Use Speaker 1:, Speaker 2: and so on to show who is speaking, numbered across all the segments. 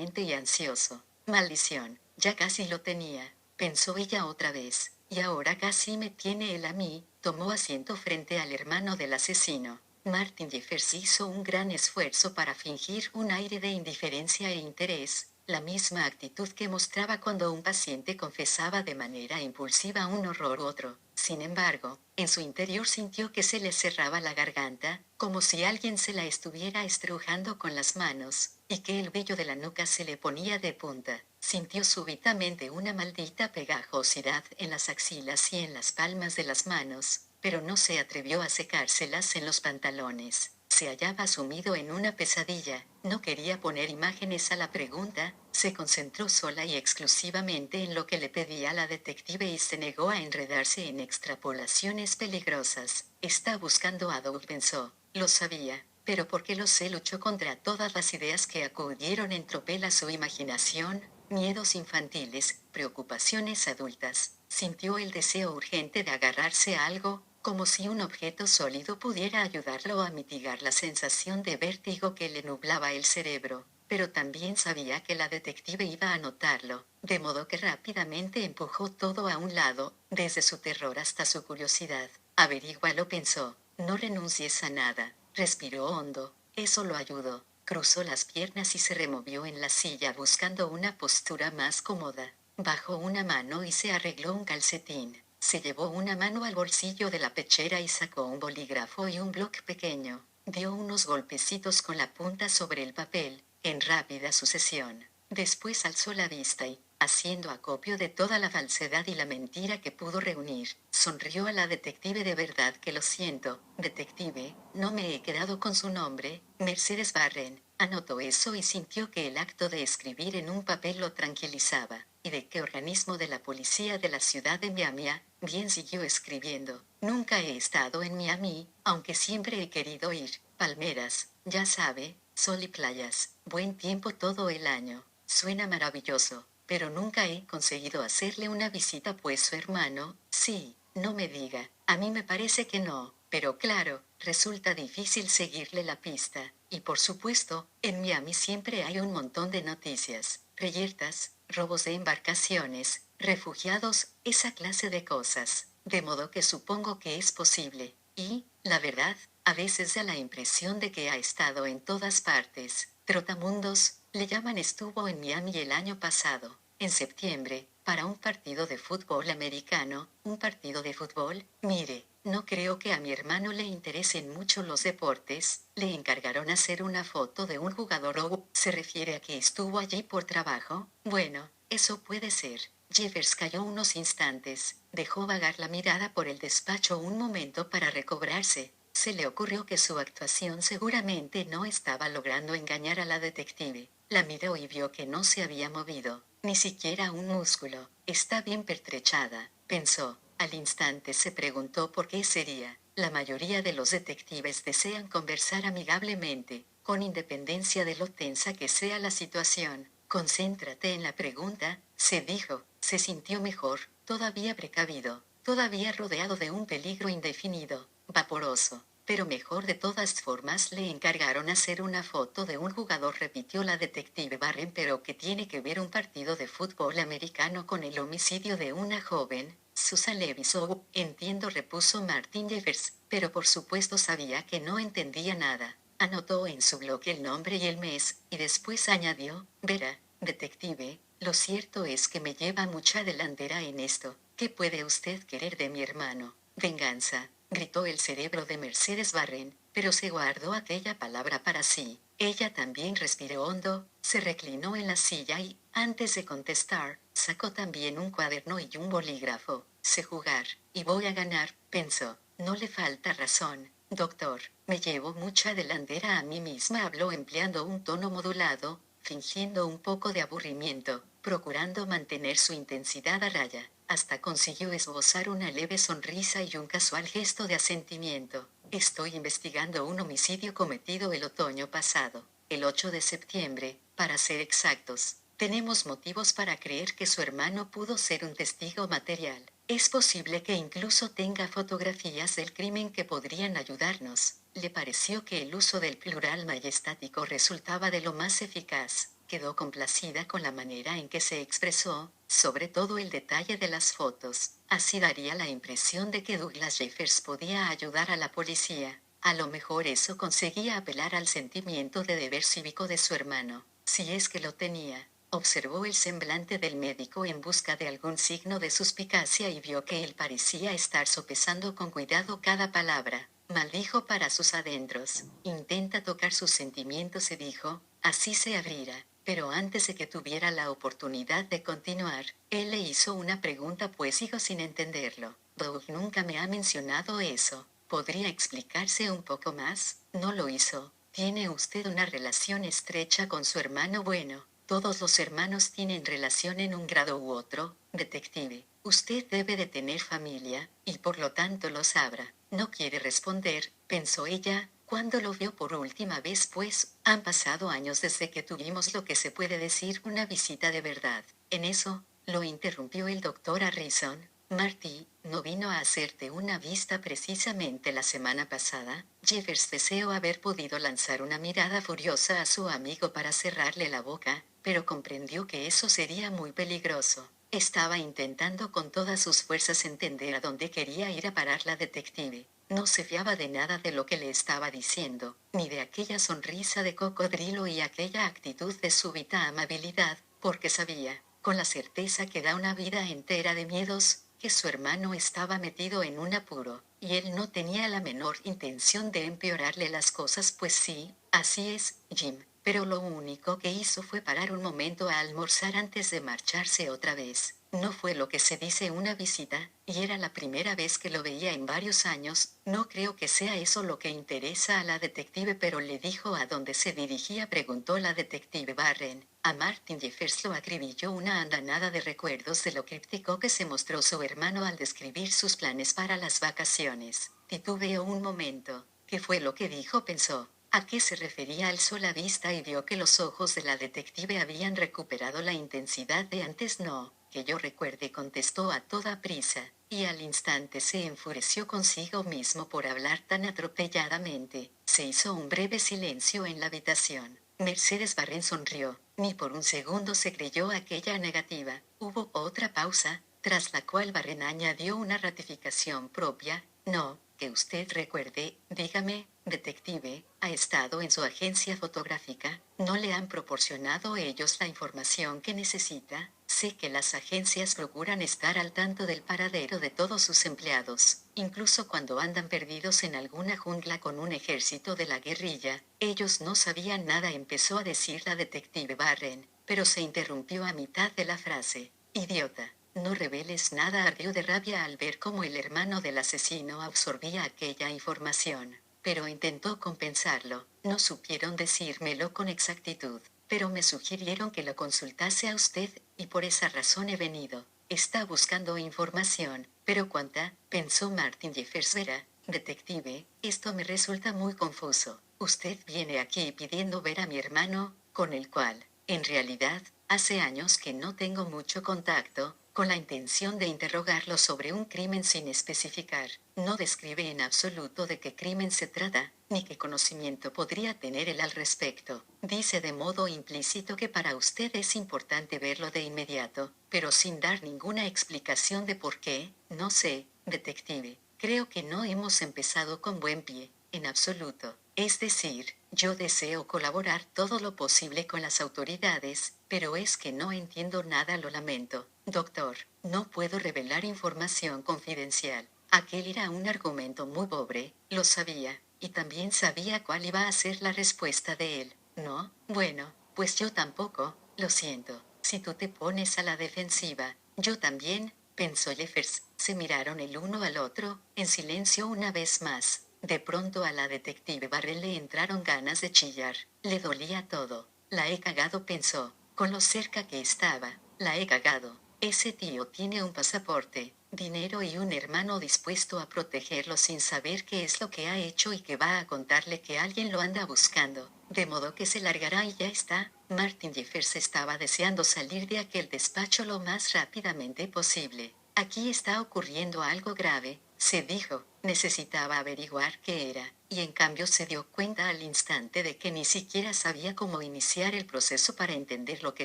Speaker 1: y ansioso. Maldición, ya casi lo tenía, pensó ella otra vez, y ahora casi me tiene él a mí. Tomó asiento frente al hermano del asesino. Martin Jeffers hizo un gran esfuerzo para fingir un aire de indiferencia e interés, la misma actitud que mostraba cuando un paciente confesaba de manera impulsiva un horror u otro. Sin embargo, en su interior sintió que se le cerraba la garganta, como si alguien se la estuviera estrujando con las manos, y que el vello de la nuca se le ponía de punta. Sintió súbitamente una maldita pegajosidad en las axilas y en las palmas de las manos, pero no se atrevió a secárselas en los pantalones. Se hallaba sumido en una pesadilla, no quería poner imágenes a la pregunta, se concentró sola y exclusivamente en lo que le pedía la detective y se negó a enredarse en extrapolaciones peligrosas. Está buscando a Doug, pensó. Lo sabía, pero porque lo sé, luchó contra todas las ideas que acudieron en tropel a su imaginación, miedos infantiles, preocupaciones adultas. Sintió el deseo urgente de agarrarse a algo, como si un objeto sólido pudiera ayudarlo a mitigar la sensación de vértigo que le nublaba el cerebro, pero también sabía que la detective iba a notarlo, de modo que rápidamente empujó todo a un lado, desde su terror hasta su curiosidad. Averígualo, pensó, no renuncies a nada. Respiró hondo, eso lo ayudó. Cruzó las piernas y se removió en la silla buscando una postura más cómoda. Bajó una mano y se arregló un calcetín. Se llevó una mano al bolsillo de la pechera y sacó un bolígrafo y un bloc pequeño. Dio unos golpecitos con la punta sobre el papel, en rápida sucesión. Después alzó la vista y, haciendo acopio de toda la falsedad y la mentira que pudo reunir, sonrió a la detective. De verdad que lo siento, detective, no me he quedado con su nombre. Mercedes Warren. Anotó eso y sintió que el acto de escribir en un papel lo tranquilizaba. ¿Y de qué organismo de la policía de la ciudad de Miami? Bien, siguió escribiendo. Nunca he estado en Miami, aunque siempre he querido ir. Palmeras, ya sabe, sol y playas, buen tiempo todo el año. Suena maravilloso, pero nunca he conseguido hacerle una visita, pues su hermano, sí, no me diga, a mí me parece que no, pero claro, resulta difícil seguirle la pista, y por supuesto, en Miami siempre hay un montón de noticias, reyertas, robos de embarcaciones, refugiados, esa clase de cosas, de modo que supongo que es posible, y, la verdad, a veces da la impresión de que ha estado en todas partes. Trotamundos, le llaman. Estuvo en Miami el año pasado, en septiembre, para un partido de fútbol americano. ¿Un partido de fútbol? Mire, no creo que a mi hermano le interesen mucho los deportes. Le encargaron hacer una foto de un jugador. ¿O se refiere a que estuvo allí por trabajo? Bueno, eso puede ser. Jeffers calló unos instantes, dejó vagar la mirada por el despacho un momento para recobrarse. Se le ocurrió que su actuación seguramente no estaba logrando engañar a la detective. La miró y vio que no se había movido, ni siquiera un músculo. Está bien pertrechada, pensó. Al instante se preguntó por qué sería. La mayoría de los detectives desean conversar amigablemente, con independencia de lo tensa que sea la situación. Concéntrate en la pregunta, se dijo. Se sintió mejor, todavía precavido, todavía rodeado de un peligro indefinido, vaporoso, pero mejor. De todas formas le encargaron hacer una foto de un jugador, repitió la detective Warren. ¿Pero qué tiene que ver un partido de fútbol americano con el homicidio de una joven? Susan Levis. Oh, entiendo, repuso Martin Jeffers, pero por supuesto sabía que no entendía nada. Anotó en su bloque el nombre y el mes, y después añadió, verá, detective, lo cierto es que me lleva mucha delantera en esto. ¿Qué puede usted querer de mi hermano? Venganza, gritó el cerebro de Mercedes Warren, pero se guardó aquella palabra para sí. Ella también respiró hondo, se reclinó en la silla y, antes de contestar, sacó también un cuaderno y un bolígrafo. Sé jugar, y voy a ganar, pensó. No le falta razón, doctor. Me llevo mucha delantera a mí misma, habló empleando un tono modulado, fingiendo un poco de aburrimiento, procurando mantener su intensidad a raya. Hasta consiguió esbozar una leve sonrisa y un casual gesto de asentimiento. Estoy investigando un homicidio cometido el otoño pasado, el 8 de septiembre, para ser exactos. Tenemos motivos para creer que su hermano pudo ser un testigo material. Es posible que incluso tenga fotografías del crimen que podrían ayudarnos. Le pareció que el uso del plural majestático resultaba de lo más eficaz. Quedó complacida con la manera en que se expresó, sobre todo el detalle de las fotos. Así daría la impresión de que Douglas Jeffers podía ayudar a la policía. A lo mejor eso conseguía apelar al sentimiento de deber cívico de su hermano, si es que lo tenía. Observó el semblante del médico en busca de algún signo de suspicacia y vio que él parecía estar sopesando con cuidado cada palabra. Maldijo para sus adentros. Intenta tocar sus sentimientos, se dijo, así se abrirá. Pero antes de que tuviera la oportunidad de continuar, él le hizo una pregunta, pues sigo sin entenderlo. Doug nunca me ha mencionado eso. ¿Podría explicarse un poco más? No lo hizo. ¿Tiene usted una relación estrecha con su hermano? Bueno, todos los hermanos tienen relación en un grado u otro, detective. Usted debe de tener familia, y por lo tanto lo sabrá. No quiere responder, pensó ella, cuando lo vio por última vez, pues, han pasado años desde que tuvimos lo que se puede decir una visita de verdad. En eso, lo interrumpió el doctor Harrison. Marty, ¿no vino a hacerte una vista precisamente la semana pasada? Jeffers deseó haber podido lanzar una mirada furiosa a su amigo para cerrarle la boca, pero comprendió que eso sería muy peligroso. Estaba intentando con todas sus fuerzas entender a dónde quería ir a parar la detective. No se fiaba de nada de lo que le estaba diciendo, ni de aquella sonrisa de cocodrilo y aquella actitud de súbita amabilidad, porque sabía, con la certeza que da una vida entera de miedos, que su hermano estaba metido en un apuro, y él no tenía la menor intención de empeorarle las cosas, pues sí, así es, Jim. Pero lo único que hizo fue parar un momento a almorzar antes de marcharse otra vez. No fue lo que se dice una visita, y era la primera vez que lo veía en varios años. No creo que sea eso lo que interesa a la detective, pero le dijo a dónde se dirigía, preguntó la detective Barren. A Martin Jeffers lo acribilló una andanada de recuerdos de lo críptico que se mostró su hermano al describir sus planes para las vacaciones. Titubeó un momento. ¿Qué fue lo que dijo?, pensó. ¿A qué se refería? Alzó la vista y vio que los ojos de la detective habían recuperado la intensidad de antes. No, que yo recuerde, contestó a toda prisa, y al instante se enfureció consigo mismo por hablar tan atropelladamente. Se hizo un breve silencio en la habitación. Mercedes Barren sonrió. Ni por un segundo se creyó aquella negativa. Hubo otra pausa, tras la cual Barren añadió una ratificación propia. No, que usted recuerde. Dígame, detective, ¿ha estado en su agencia fotográfica? ¿No le han proporcionado ellos la información que necesita? Sé que las agencias procuran estar al tanto del paradero de todos sus empleados, incluso cuando andan perdidos en alguna jungla con un ejército de la guerrilla. Ellos no sabían nada, empezó a decir la detective Barren, pero se interrumpió a mitad de la frase. Idiota. No reveles nada, ardió de rabia al ver cómo el hermano del asesino absorbía aquella información. Pero intentó compensarlo. No supieron decírmelo con exactitud, pero me sugirieron que lo consultase a usted, y por esa razón he venido. Está buscando información, pero ¿cuánta?, pensó Martin Jeffers. Verá, detective, esto me resulta muy confuso. Usted viene aquí pidiendo ver a mi hermano, con el cual, en realidad, hace años que no tengo mucho contacto, con la intención de interrogarlo sobre un crimen sin especificar. No describe en absoluto de qué crimen se trata, ni qué conocimiento podría tener él al respecto. Dice de modo implícito que para usted es importante verlo de inmediato, pero sin dar ninguna explicación de por qué. No sé, detective. Creo que no hemos empezado con buen pie, en absoluto. Es decir, yo deseo colaborar todo lo posible con las autoridades, pero es que no entiendo nada, lo lamento. Doctor, no puedo revelar información confidencial. Aquel era un argumento muy pobre, lo sabía, y también sabía cuál iba a ser la respuesta de él. ¿No? Bueno, pues yo tampoco, lo siento. Si tú te pones a la defensiva, yo también, pensó Jeffers. Se miraron el uno al otro, en silencio una vez más. De pronto a la detective Barren le entraron ganas de chillar. Le dolía todo. La he cagado, pensó, con lo cerca que estaba. La he cagado. Ese tío tiene un pasaporte, dinero y un hermano dispuesto a protegerlo sin saber qué es lo que ha hecho y que va a contarle que alguien lo anda buscando. De modo que se largará y ya está. Martin Jeffers estaba deseando salir de aquel despacho lo más rápidamente posible. Aquí está ocurriendo algo grave, se dijo. Necesitaba averiguar qué era, y en cambio se dio cuenta al instante de que ni siquiera sabía cómo iniciar el proceso para entender lo que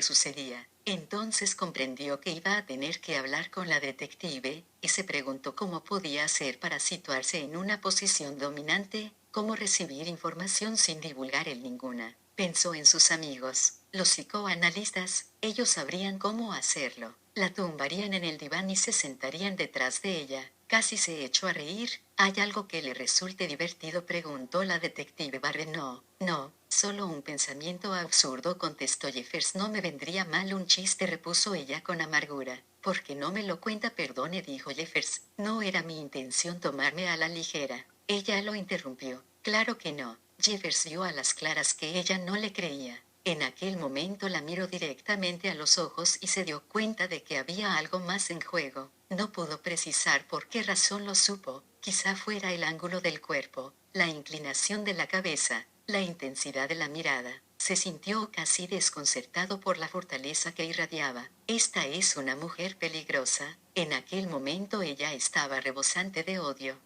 Speaker 1: sucedía. Entonces comprendió que iba a tener que hablar con la detective, y se preguntó cómo podía hacer para situarse en una posición dominante, cómo recibir información sin divulgar el ninguna. Pensó en sus amigos, los psicoanalistas, ellos sabrían cómo hacerlo. La tumbarían en el diván y se sentarían detrás de ella. Casi se echó a reír. ¿Hay algo que le resulte divertido?, preguntó la detective Barre. No, solo un pensamiento absurdo, contestó Jeffers. No me vendría mal un chiste, repuso ella con amargura. ¿Por qué no me lo cuenta? Perdone, dijo Jeffers. No era mi intención tomarme a la ligera. Ella lo interrumpió. Claro que no. Jeffers vio a las claras que ella no le creía. En aquel momento la miró directamente a los ojos y se dio cuenta de que había algo más en juego. No pudo precisar por qué razón lo supo, quizá fuera el ángulo del cuerpo, la inclinación de la cabeza, la intensidad de la mirada. Se sintió casi desconcertado por la fortaleza que irradiaba. Esta es una mujer peligrosa. En aquel momento ella estaba rebosante de odio.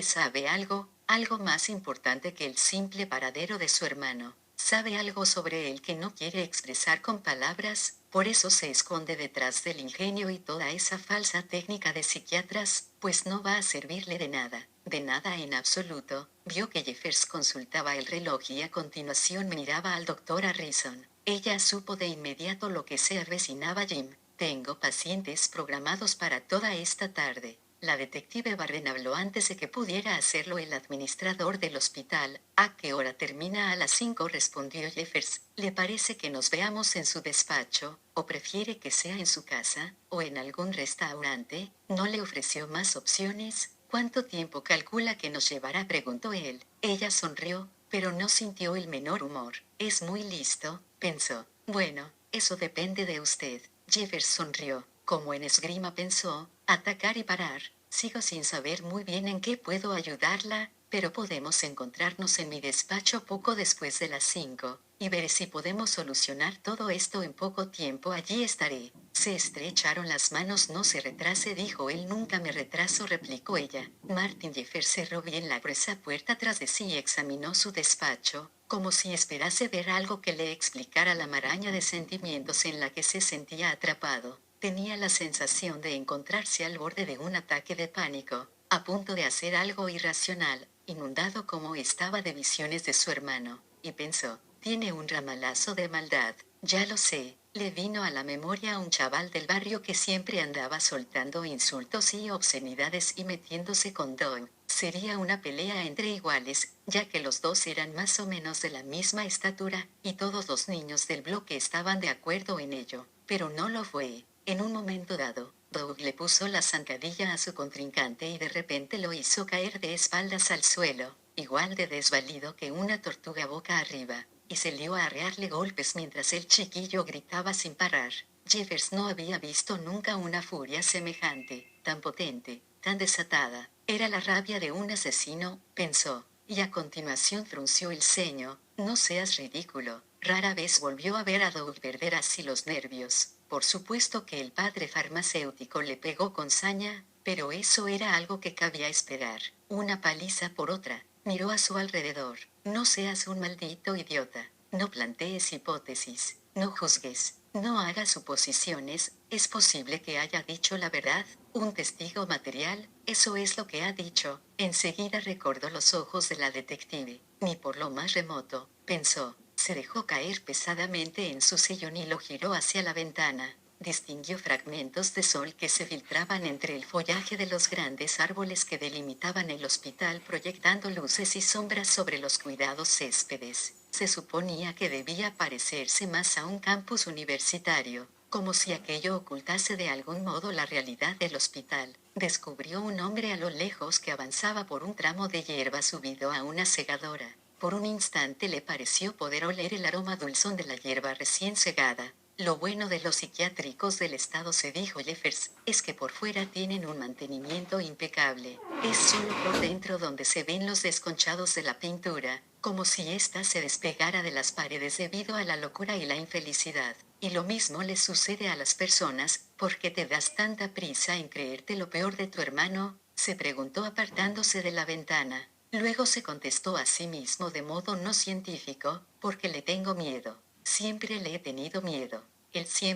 Speaker 1: Sabe algo más importante que el simple paradero de su hermano. Sabe algo sobre él que no quiere expresar con palabras, por eso se esconde detrás del ingenio y toda esa falsa técnica de psiquiatras, pues no va a servirle de nada en absoluto. Vio que Jeffers consultaba el reloj y a continuación miraba al doctor Harrison. Ella supo de inmediato lo que se avecinaba. Jim, tengo pacientes programados para toda esta tarde. La detective Barren habló antes de que pudiera hacerlo el administrador del hospital. ¿A qué hora termina? A las 5, respondió Jeffers. ¿Le parece que nos veamos en su despacho, o prefiere que sea en su casa, o en algún restaurante? ¿No le ofreció más opciones? ¿Cuánto tiempo calcula que nos llevará?, preguntó él. Ella sonrió, pero no sintió el menor humor. Es muy listo, pensó. Bueno, eso depende de usted. Jeffers sonrió. Como en esgrima, pensó, atacar y parar. Sigo sin saber muy bien en qué puedo ayudarla, pero podemos encontrarnos en mi despacho poco después de las 5, y veré si podemos solucionar todo esto en poco tiempo. Allí estaré. Se estrecharon las manos. No se retrase, dijo él. Nunca me retraso, replicó ella. Martin Jeffers cerró bien la gruesa puerta tras de sí y examinó su despacho, como si esperase ver algo que le explicara la maraña de sentimientos en la que se sentía atrapado. Tenía la sensación de encontrarse al borde de un ataque de pánico, a punto de hacer algo irracional, inundado como estaba de visiones de su hermano, y pensó, tiene un ramalazo de maldad. Ya lo sé. Le vino a la memoria un chaval del barrio que siempre andaba soltando insultos y obscenidades y metiéndose con Don. Sería una pelea entre iguales, ya que los dos eran más o menos de la misma estatura, y todos los niños del bloque estaban de acuerdo en ello. Pero no lo fue. En un momento dado, Doug le puso la zancadilla a su contrincante y de repente lo hizo caer de espaldas al suelo, igual de desvalido que una tortuga boca arriba, y se lió a arrearle golpes mientras el chiquillo gritaba sin parar. Jeffers no había visto nunca una furia semejante, tan potente, tan desatada. Era la rabia de un asesino, pensó, y a continuación frunció el ceño. No seas ridículo. Rara vez volvió a ver a Doug perder así los nervios. Por supuesto que el padre farmacéutico le pegó con saña, pero eso era algo que cabía esperar. Una paliza por otra. Miró a su alrededor. No seas un maldito idiota. No plantees hipótesis. No juzgues. No hagas suposiciones. Es posible que haya dicho la verdad. Un testigo material, eso es lo que ha dicho. Enseguida recordó los ojos de la detective. Ni por lo más remoto, pensó. Se dejó caer pesadamente en su sillón y lo giró hacia la ventana. Distinguió fragmentos de sol que se filtraban entre el follaje de los grandes árboles que delimitaban el hospital, proyectando luces y sombras sobre los cuidados céspedes. Se suponía que debía parecerse más a un campus universitario, como si aquello ocultase de algún modo la realidad del hospital. Descubrió un hombre a lo lejos que avanzaba por un tramo de hierba subido a una segadora. Por un instante le pareció poder oler el aroma dulzón de la hierba recién segada. Lo bueno de los psiquiátricos del estado, se dijo Jeffers, es que por fuera tienen un mantenimiento impecable. Es solo por dentro donde se ven los desconchados de la pintura, como si ésta se despegara de las paredes debido a la locura y la infelicidad. Y lo mismo le sucede a las personas, ¿por qué te das tanta prisa en creerte lo peor de tu hermano? Se preguntó apartándose de la ventana. Luego se contestó a sí mismo de modo no científico, porque le tengo miedo. Siempre le he tenido miedo. Él siempre